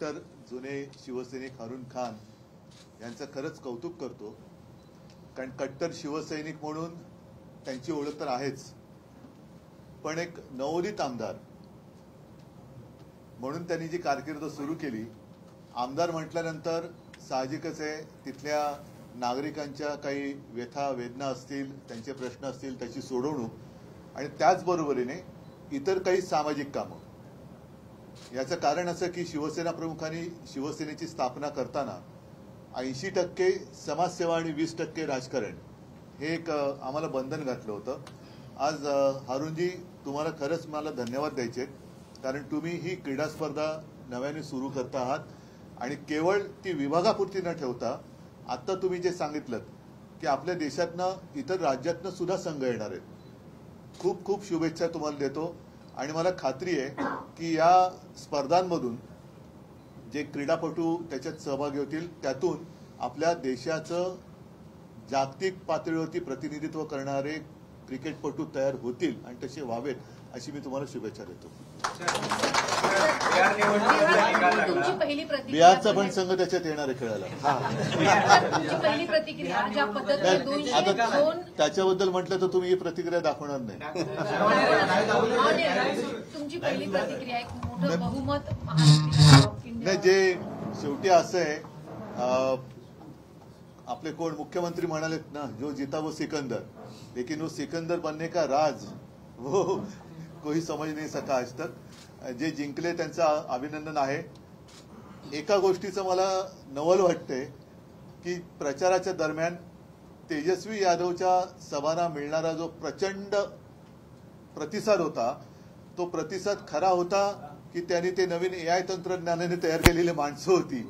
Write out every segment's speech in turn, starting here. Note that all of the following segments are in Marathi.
कट्टर जुने शिवसैनिक हारून खान यांचं खरंच कौतुक करतो, कारण कट्टर शिवसैनिक म्हणून त्यांची ओळख तर आहेच, पण एक नवोदित आमदार म्हणून त्यांनी जी कारकीर्द सुरू केली, आमदार म्हटल्यानंतर साहजिकच आहे तिथल्या नागरिकांच्या काही व्यथा वेदना असतील, त्यांचे प्रश्न असतील, त्याची सोडवणूक आणि त्याचबरोबरीने इतर काही सामाजिक कामं. याचं कारण असं की शिवसेना प्रमुखांनी शिवसेनेची स्थापना करताना 80% समाजसेवा आणि 20% राजकारण हे एक आम्हाला बंधन घातलं होतं. आज हारूनजी तुम्हाला खरंच मला धन्यवाद द्यायचे, कारण तुम्ही ही क्रीडा स्पर्धा नव्याने सुरू करता आहात आणि केवळ ती विभागापुरती न ठेवता आता तुम्ही जे सांगितलं की आपल्या देशातनं इतर राज्यातनं सुद्धा संघ येणार आहेत. खूप खूप शुभेच्छा तुम्हाला देतो आणि मला खात्री आहे की या स्पर्धांमधून जे क्रीडापटू त्याच्यात सहभागी होतील त्यातून आपल्या देशाचं जागतिक पातळीवरती प्रतिनिधित्व करणारे क्रिकेटपटू तयार होतील आणि तसे व्हावेत अशी मी तुम्हाला शुभेच्छा देतो. बिहारचा पण संघ त्याच्यात येणार आहे खेळायला. आता त्याच्याबद्दल म्हटलं तर तुम्ही ही प्रतिक्रिया दाखवणार नाही. तुमची पहिली प्रतिक्रिया एक मोठं बहुमत नाही, जे शेवटी असं आहे, आपले कोण मुख्यमंत्री म्हणालेत ना, जो जीता वो सिकंदर, लेकिन वो सिकंदर बनने का राज वो कोई समझ नहीं सका आज तक. जे जिंकले त्यांचं अभिनंदन आहे. एका गोष्टीचं मला नवल वाटते की प्रचाराच्या दरम्यान तेजस्वी यादवच्या सभांना मिळणारा जो प्रचंड प्रतिसाद होता, तो प्रतिसाद खरा होता की त्यांनी ते नवीन AI तंत्रज्ञानाने तयार केलेली माणसं होती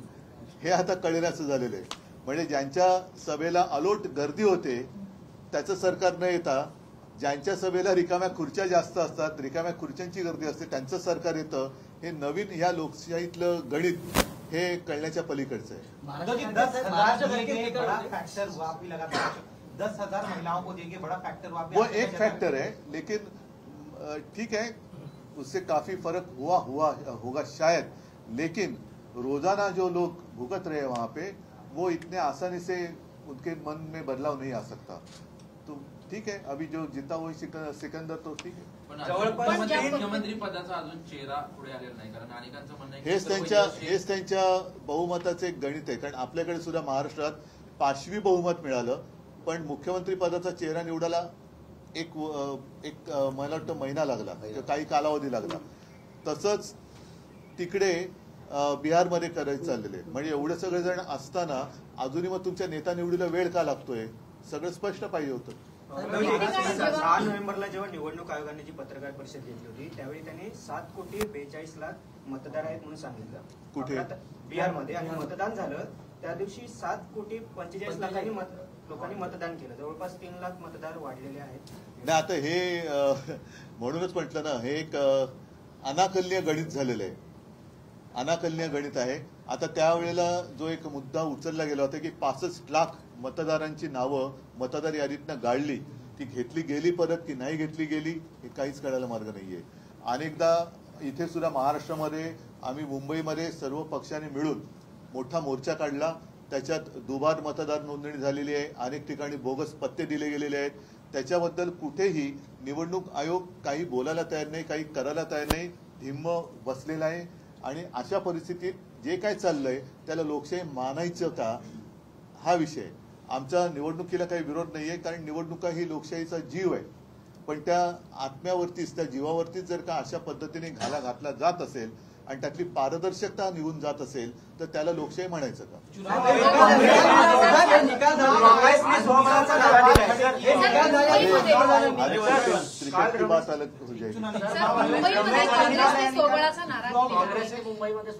हे आता कळेनासं झालेलं आहे. म्हणजे ज्यांच्या सभेला अलोट गर्दी होते त्याचं सरकार न येता, ज्यांच्या सभेला रिकाम्या खुर्च्या जास्त असतात, रिकाम्या खुर्च्यांची गर्दी असते, त्यांचं सरकार येतं. हे नवीन या लोकशाहीतलं गणित हे कळण्याच्या पलीकडचं आहे. 10,000 महिलाओं को देके बड़ा फैक्टर वो एक फैक्टर है, लेकिन ठीक है उससे काफी फर्क होगा शायद, लेकिन रोजाना जो लोग भुगत रहे हैं वहां पे, वो इतने आसानी से उनके मन में बदलाव नहीं आ सकता. तो ठीक है, अभी जो जीता वो सिकंदर तो ठीक है. मुख्यमंत्री पदाचा अजून चेहरा पुढे आलेला नाही, कारण अनेकांचं म्हणणं आहे हेच त्यांच्या बहुमताचे एक गणित आहे. कारण आपल्याकडे सुद्धा महाराष्ट्रात 5वी बहुमत मिळालं, पण मुख्यमंत्री पदाचा चेहरा निवडायला एक मला वाटतं महिना लागला, काही कालावधी लागला. तसंच तिकडे बिहारमध्ये करायचं चाललेले. म्हणजे एवढे सगळे जण असताना अजूनही मग तुमच्या नेता निवडीला वेळ का लागतोय, सगळं स्पष्ट पाहिजे होतं. 6 नोव्हेंबरला जेव्हा निवडणूक आयोगाने जी पत्रकार परिषद घेतली होती त्यावेळी त्यांनी 7,42,00,000 मतदार आहेत म्हणून सांगितलं. कुठे? बिहारमध्ये. आणि मतदान झालं त्या दिवशी 7,45,00,000 लोकांनी मतदान केलं. जवळपास 3 लाख मतदार वाढलेले आहेत. नाही, आता हे म्हणूनच म्हटलं ना, हे एक अनाकलनीय गणित झालेलं आहे, अनाकलनीय गणित आहे. आता त्यावेळेला जो एक मुद्दा उचलला गेला होता की 65 लाख मतदारांची नावं मतदार यादीतनं गाळली, ती घेतली गेली परत की नाही घेतली गेली हे काहीच कळायला मार्ग नाहीये. अनेकदा इथे सुद्धा महाराष्ट्रामध्ये आम्ही मुंबईमध्ये सर्व पक्षांनी मिळून मोठा मोर्चा काढला. त्याच्यात दुबार मतदार नोंदणी झालेली आहे, अनेक ठिकाणी बोगस पत्ते दिले गेलेले आहेत. त्याच्याबद्दल कुठेही निवडणूक आयोग काही बोलायला तयार नाही, काही करायला तयार नाही, धिम्म बसलेला आहे. आणि अशा परिस्थितीत जे काय चाललंय त्याला लोकशाही मानायचं का, हा विषय. आमच्या निवडणुकीला काही विरोध नाहीये, कारण निवडणुका ही लोकशाहीचा जीव आहे. पण त्या आत्म्यावरतीच, त्या जीवावरतीच जर का अशा पद्धतीने घाला घातला जात असेल आणि त्यातली पारदर्शकता निघून जात असेल तर त्याला लोकशाही म्हणायचं का?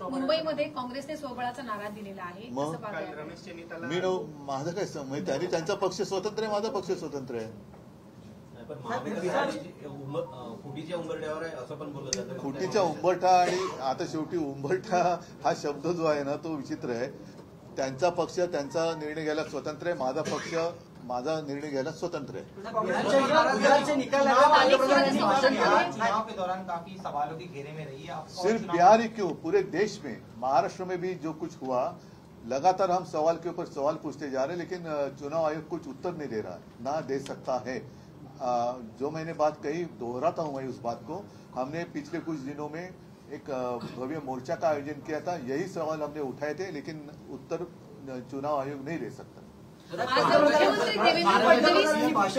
मुंबईमध्ये काँग्रेसने स्वबळाचा नारा दिलेला आहे. माझं काय समज, त्यांनी त्यांचा पक्ष स्वतंत्र आहे, माझा पक्ष स्वतंत्र आहे. फुटीच्या उंबरठ्यावर आहे असं पण बोललं जातं. फुटीच्या उंबरठा, आणि आता शेवटी उंबरठा हा शब्द जो आहे ना तो विचित्र आहे. त्यांचा पक्ष त्यांचा निर्णय घ्यायला स्वतंत्र आहे, माझा पक्ष माझा निर्णय घ्यायला स्वतंत्र आहे. गुजरातचे निकाल आले, पंतप्रधानांनी भाषण केलं. चुनाव के दौरान काफी सवालों के घेरे में रही है आप। सिर्फ बिहार ही क्यों, पूरे देश में, महाराष्ट्र में भी जो कुछ हुआ, लगातार हम सवाल के ऊपर सवाल पूछते जा रहे हैं, लेकिन चुनाव आयोग कुछ उत्तर नहीं दे रहा है, ना दे सकता है। जो मैंने बात कही, दोहराता हूं मैं उस बात को। हमने पिछले कुछ दिनों में एक भव्य मोर्चा का आयोजन किया था, यही सवाल हमने उठाए थे, लेकिन उत्तर चुनाव आयोग नहीं दे सकता।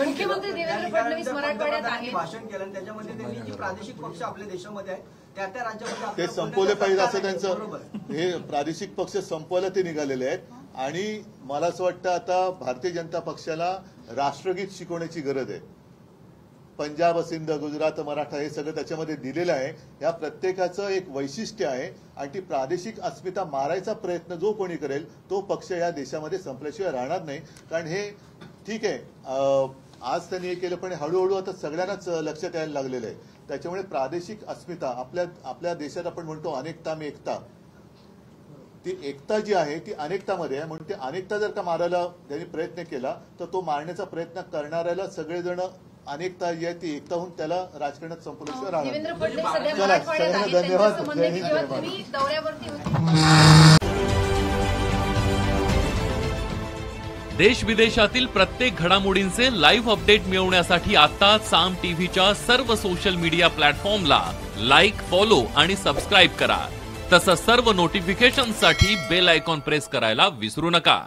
मुख्यमंत्री देवेंद्र फडणवीस मराठवाड्यात आहेत, भाषण केलं आणि त्याच्यामध्ये त्यांनी जी प्रादेशिक पक्ष आपल्या देशामध्ये आहेत त्या राज्यामध्ये ते संपवले पाहिजे असं त्यांचं, हे प्रादेशिक पक्ष संपवायला ते निघालेले आहेत. आणि मला असं वाटतं आता भारतीय जनता पक्षाला राष्ट्रगीत शिकवण्याची गरज आहे. पंजाब, सिंध, गुजरात, मराठा हे सगळं त्याच्यामध्ये दिलेलं आहे. या प्रत्येकाचं एक वैशिष्ट्य आहे आणि ती प्रादेशिक अस्मिता मारायचा प्रयत्न जो कोणी करेल तो पक्ष या देशामध्ये संपल्याशिवाय राहणार नाही. कारण हे ठीक आहे, आज त्यांनी हे केलं, पण हळूहळू आता सगळ्यांनाच लक्षात यायला लागलेलं आहे. त्याच्यामुळे प्रादेशिक अस्मिता, आपल्या देशात आपण म्हणतो अनेकता में एकता, ती एकता जी आहे ती अनेकतामध्ये आहे. म्हणून ती अनेकता जर का मारायला त्यांनी प्रयत्न केला तर तो मारण्याचा प्रयत्न करणाऱ्याला सगळेजण अनेकता जी आहे ती एकता होऊन त्याला राजकारणात संपल्याशिवाय राहणार. देवेंद्र फडणवीस सध्या चला, मराठवाड्यात आहेत, धन्यवाद. त्यांचं असं म्हणणं आहे की जय जेव्हा हिंद, जय तुम्ही दौऱ्यावरती होते देश विदेशातील प्रत्येक घडामोडींचे लाईव्ह अपडेट मिळवण्यासाठी आता साम टीव्हीच्या सर्व सोशल मीडिया प्लॅटफॉर्मला लाईक, फॉलो आणि सबस्क्राईब करा. तसंच सर्व नोटिफिकेशनसाठी बेल आयकॉन प्रेस करायला विसरू नका.